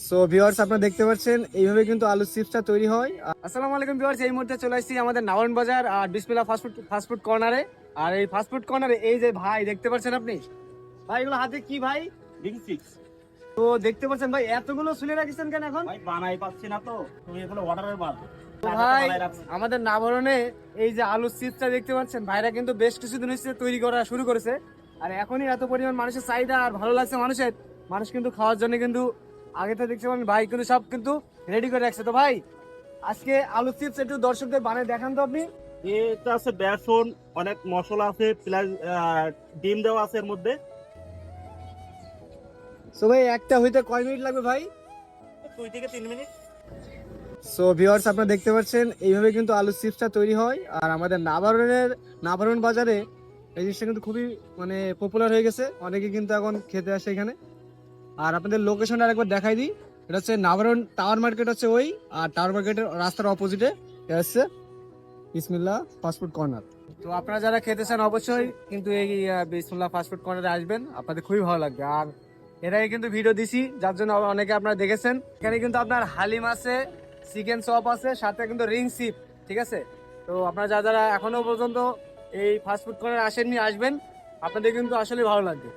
So viewers, আপনারা দেখতে পাচ্ছেন এইভাবে কিন্তু আলু চিপসটা তৈরি হয়। আসসালামু আলাইকুম ভিউয়ার্স, এই মুহূর্তে চলে আসছি আমাদের নাওয়ান বাজার আর বিসমিল্লাহ ফাস্টফুড কর্নারে। আর এই ফাস্টফুড কর্নারে এই যে ভাই দেখতে পাচ্ছেন আপনি, ভাই এগুলো হাতে কি ভাই? Big six. তো দেখতে পাচ্ছেন ভাই, এতগুলো শুনে রাখিছেন কেন এখন? ভাই বানাই পাচ্ছি না তো, তুমি এগুলো অর্ডারের মাল। তো ভাই আমাদের নাভরণে এই যে আলু চিপসটা দেখতে পাচ্ছেন, ভাইরা কিন্তু বেশ কিছুদিন হচ্ছে তৈরি করা শুরু করেছে। আর এখনই এত পরিমাণ মানুষের চাহিদা আর ভালো লাগছে মানুষ কিন্তু খাওয়ার জন্য কিন্তু আগে তো দেখতে পাবেন ভাই কিন্তু সব কিন্তু রেডি করে রাখছে। তো ভাই আজকে আলু চিপস একটু দর্শকদের বানিয়ে দেখান তো আপনি। এটা আছে বেসন, অনেক মশলা আছে, প্লাস ডিম দেওয়া আছে এর মধ্যে। সো ভাই একটা হইতে কয় মিনিট লাগবে ভাই? 2 থেকে 3 মিনিট। সো ভিউয়ার্স, আপনারা দেখতে পাচ্ছেন এইভাবে কিন্তু আলু চিপসটা তৈরি হয়। আর আমাদের নাভারণ বাজারে এই জিনিসটা কিন্তু খুবই মানে পপুলার হয়ে গেছে, অনেকে কিন্তু এখন খেতে আসে এখানে। আর আপনাদের লোকেশনটা আরেকবার দেখাই দিই, এটা হচ্ছে নাভারণ টাওয়ার মার্কেট হচ্ছে ওই, আর টাওয়ার মার্কেটের রাস্তার অপোজিটে এটা হচ্ছে বিসমিল্লাহ ফাস্টফুড কর্নার। তো আপনারা যারা খেতে চান অবশ্যই কিন্তু এই বিসমিল্লাহ ফাস্টফুড কর্নারে আসবেন, আপনাদের খুবই ভালো লাগবে। আর এর আগে কিন্তু ভিডিও দিছি, যার জন্য অনেকে আপনারা দেখেছেন। এখানে কিন্তু আপনার হালিম আছে, চিকেন চপ আছে, সাথে কিন্তু রিং চিপ, ঠিক আছে? তো আপনারা যারা যারা এখনো পর্যন্ত এই ফাস্টফুড কর্নারে আসেননি, আসবেন, আপনাদের কিন্তু আসলে ভালো লাগবে।